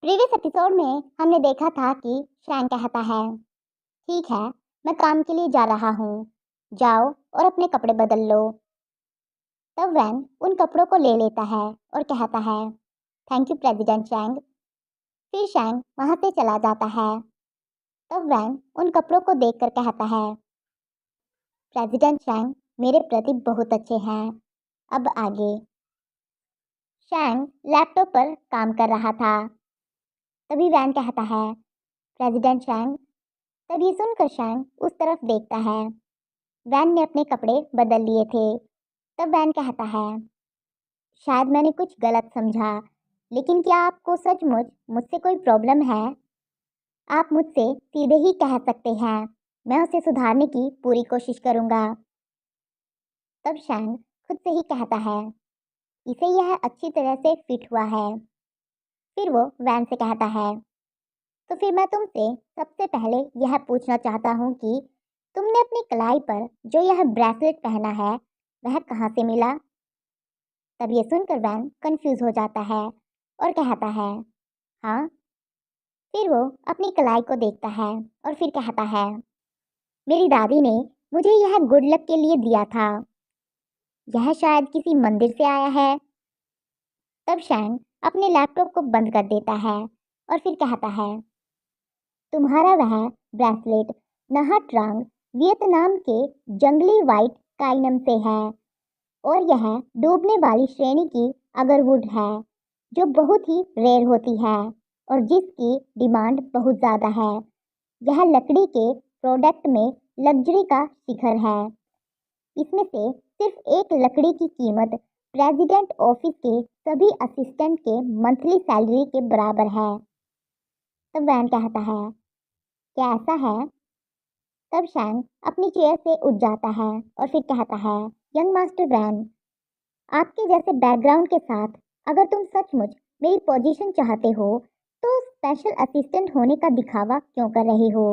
Previous episode में हमने देखा था कि शैंग कहता है, ठीक है, मैं काम के लिए जा रहा हूँ, जाओ और अपने कपड़े बदल लो। तब वैन उन कपड़ों को ले लेता है और कहता है, थैंक यू प्रेसिडेंट शैंग। फिर शैंग वहाँ से चला जाता है। तब वैन उन कपड़ों को देखकर कहता है, प्रेसिडेंट शैंग मेरे प्रति बहुत अच्छे हैं, अब आगे। शैंग लैपटॉप पर काम कर रहा था। तभी वैन कहता है, प्रेसिडेंट शैंग। तब ये सुनकर शैंग उस तरफ देखता है। वैन ने अपने कपड़े बदल लिए थे। तब वैन कहता है, शायद मैंने कुछ गलत समझा, लेकिन क्या आपको सचमुच मुझसे कोई प्रॉब्लम है? आप मुझसे सीधे ही कह सकते हैं, मैं उसे सुधारने की पूरी कोशिश करूँगा। तब शैंग खुद से ही कहता है, इसे यह अच्छी तरह से फिट हुआ है। फिर वो वैन से कहता है, तो फिर मैं तुमसे सबसे पहले यह पूछना चाहता हूँ कि तुमने अपनी कलाई पर जो यह ब्रेसलेट पहना है वह कहाँ से मिला? तब ये सुनकर वैन कंफ्यूज हो जाता है और कहता है, हाँ। फिर वो अपनी कलाई को देखता है और फिर कहता है, मेरी दादी ने मुझे यह गुड लक के लिए दिया था, यह शायद किसी मंदिर से आया है। तब शैंग अपने लैपटॉप को बंद कर देता है और फिर कहता है, तुम्हारा वह ब्रेसलेट नहा ट्रांग वियतनाम के जंगली वाइट काइनम से है और यह डूबने वाली श्रेणी की अगरवुड है जो बहुत ही रेयर होती है और जिसकी डिमांड बहुत ज़्यादा है। यह लकड़ी के प्रोडक्ट में लग्जरी का शिखर है। इसमें से सिर्फ एक लकड़ी की कीमत प्रेसिडेंट ऑफिस के सभी असिस्टेंट के मंथली सैलरी के बराबर है। तब वैन कहता है, क्या ऐसा है? तब शैंग अपनी चेयर से उठ जाता है और फिर कहता है, यंग मास्टर वैन, आपके जैसे बैकग्राउंड के साथ अगर तुम सचमुच मेरी पोजीशन चाहते हो तो स्पेशल असिस्टेंट होने का दिखावा क्यों कर रहे हो?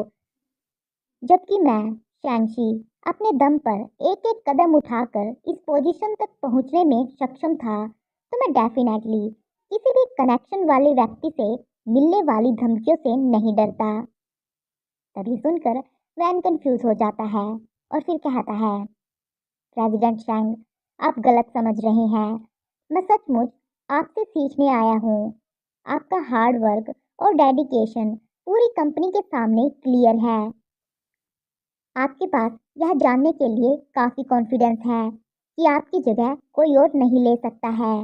जबकि मैं शैंगशी अपने दम पर एक एक कदम उठाकर इस पोजीशन तक पहुंचने में सक्षम था, तो मैं डेफिनेटली किसी भी कनेक्शन वाले व्यक्ति से मिलने वाली धमकियों से नहीं डरता। तभी सुनकर वैन कंफ्यूज हो जाता है और फिर कहता है, प्रेसिडेंट शैंग, आप गलत समझ रहे हैं। मैं सचमुच आपसे सीखने आया हूँ। आपका हार्ड वर्क और डेडिकेशन पूरी कंपनी के सामने क्लियर है। आपके पास यह जानने के लिए काफ़ी कॉन्फिडेंस है कि आपकी जगह कोई और नहीं ले सकता है।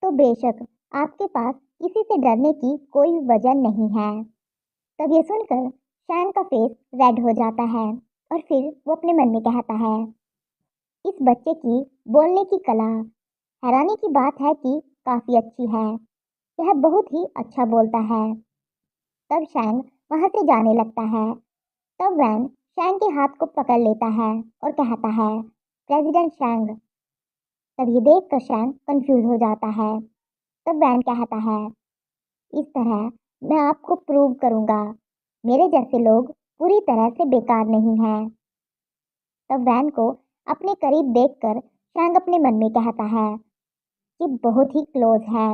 तो बेशक आपके पास किसी से डरने की कोई वजह नहीं है। तब ये सुनकर शैन का फेस रेड हो जाता है और फिर वो अपने मन में कहता है, इस बच्चे की बोलने की कला, हैरानी की बात है कि काफ़ी अच्छी है। यह बहुत ही अच्छा बोलता है। तब शैन वहाँ से जाने लगता है। तब वैन शैंग के हाथ को पकड़ लेता है और कहता है, प्रेसिडेंट शैंग। तब ये देख कर शैंग कंफ्यूज हो जाता है। तब वैन कहता है, इस तरह मैं आपको प्रूव करूंगा मेरे जैसे लोग पूरी तरह से बेकार नहीं हैं। तब वैन को अपने करीब देखकर शैंग अपने मन में कहता है कि बहुत ही क्लोज है।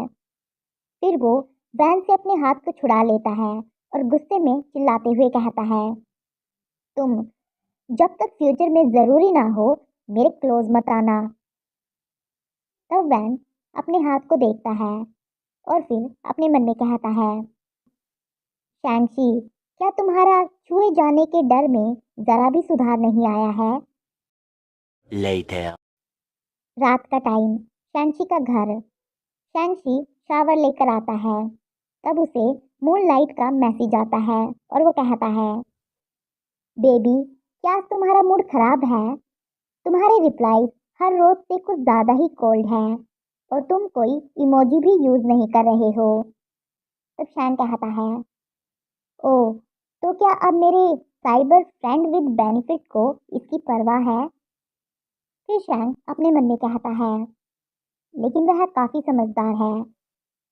फिर वो वैन से अपने हाथ को छुड़ा लेता है और गुस्से में चिल्लाते हुए कहता है, तुम जब तक फ्यूचर में ज़रूरी ना हो मेरे क्लोज मत आना। तब वैन अपने हाथ को देखता है और फिर अपने मन में कहता है, शैंगशी, क्या तुम्हारा छुए जाने के डर में ज़रा भी सुधार नहीं आया है? Later. रात का टाइम, शैंगशी का घर। शैंगशी शावर लेकर आता है। तब उसे मून लाइट का मैसेज आता है और वो कहता है, बेबी, क्या आज तुम्हारा मूड खराब है? तुम्हारे रिप्लाई हर रोज से कुछ ज़्यादा ही कोल्ड है और तुम कोई इमोजी भी यूज़ नहीं कर रहे हो। तब शैन कहता है, ओह, तो क्या अब मेरे साइबर फ्रेंड विद बेनिफिट को इसकी परवाह है? फिर शैन अपने मन में कहता है, लेकिन वह काफ़ी समझदार है।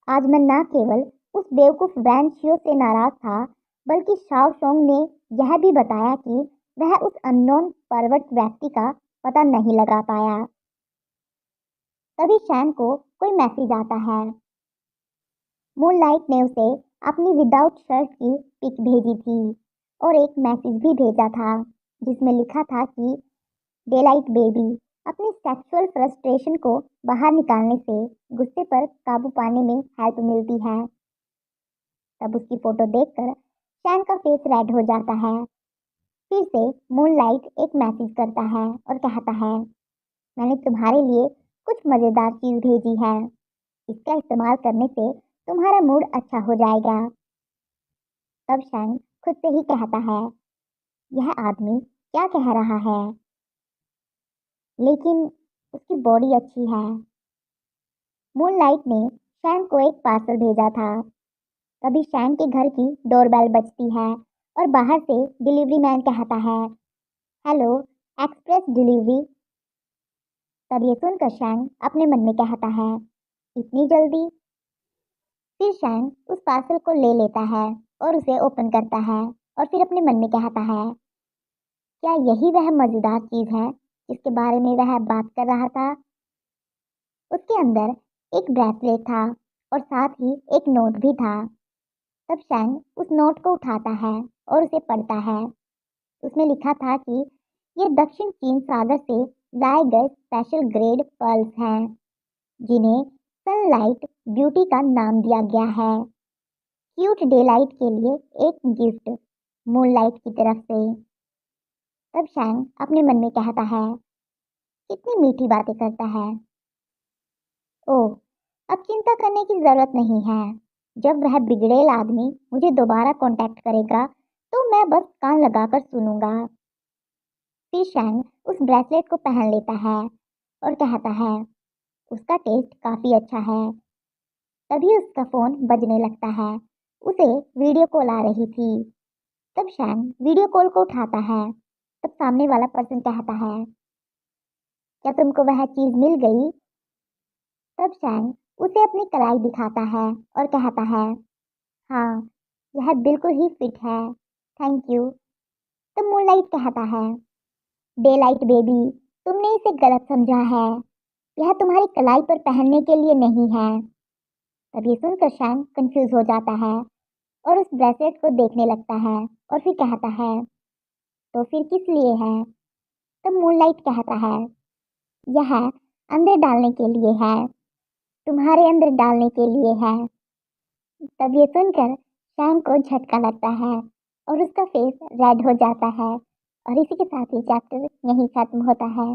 आज मैं न केवल उस बेवकूफ़ वैन शियो से नाराज़ था, बल्कि शाओ शोंग ने यह भी बताया कि वह उस अननोन परवर्ट व्यक्ति का पता नहीं लगा पाया। तभी शैन को कोई मैसेज आता है, मूनलाइट ने उसे अपनी विदाउट शर्ट की पिक भेजी थी और एक मैसेज भी भेजा था जिसमें लिखा था कि डेलाइट बेबी, अपनी सेक्सुअल फ्रस्ट्रेशन को बाहर निकालने से गुस्से पर काबू पाने में हेल्प मिलती है। तब उसकी फोटो देखकर शैन का फेस रेड हो जाता है। फिर से मूनलाइट एक मैसेज करता है और कहता है, मैंने तुम्हारे लिए कुछ मज़ेदार चीज़ भेजी है, इसका इस्तेमाल करने से तुम्हारा मूड अच्छा हो जाएगा। तब शैन खुद से ही कहता है, यह आदमी क्या कह रहा है, लेकिन उसकी बॉडी अच्छी है। मूनलाइट ने शैन को एक पार्सल भेजा था। तभी शैन के घर की डोरबेल बजती है और बाहर से डिलीवरी मैन कहता है, हेलो, एक्सप्रेस डिलीवरी। तब ये सुनकर शैन अपने मन में कहता है, इतनी जल्दी। फिर शैन उस पार्सल को ले लेता है और उसे ओपन करता है और फिर अपने मन में कहता है, क्या यही वह मज़ेदार चीज़ है जिसके बारे में वह बात कर रहा था। उसके अंदर एक ब्रेसलेट था और साथ ही एक नोट भी था। तब शैन उस नोट को उठाता है और उसे पढ़ता है। उसमें लिखा था कि ये दक्षिण चीन सागर से लाए गए स्पेशल ग्रेड पर्ल्स हैं, जिन्हें सनलाइट ब्यूटी का नाम दिया गया है, क्यूट डे लाइट के लिए एक गिफ्ट मूनलाइट की तरफ से। तब शैन अपने मन में कहता है, कितनी मीठी बातें करता है। ओह, अब चिंता करने की ज़रूरत नहीं है। जब वह बिगड़ेल आदमी मुझे दोबारा कांटेक्ट करेगा तो मैं बस कान लगाकर सुनूंगा। फिर शैन उस ब्रेसलेट को पहन लेता है और कहता है, उसका टेस्ट काफ़ी अच्छा है। तभी उसका फ़ोन बजने लगता है। उसे वीडियो कॉल आ रही थी। तब शैन वीडियो कॉल को उठाता है। तब सामने वाला पर्सन कहता है, क्या तुमको वह चीज़ मिल गई। तब शैन उसे अपनी कलाई दिखाता है और कहता है, हाँ, यह बिल्कुल ही फिट है, थैंक यू। तब मूनलाइट कहता है, डे लाइट बेबी, तुमने इसे गलत समझा है, यह तुम्हारी कलाई पर पहनने के लिए नहीं है। तब ये सुनकर शैन कंफ्यूज हो जाता है और उस ब्रेसलेट को देखने लगता है और फिर कहता है, तो फिर किस लिए है। तब मूनलाइट कहता है, यह अंदर डालने के लिए है, तुम्हारे अंदर डालने के लिए है। तब ये सुनकर शैन को झटका लगता है और उसका फेस रेड हो जाता है और इसी के साथ ये चैप्टर यहीं खत्म होता है।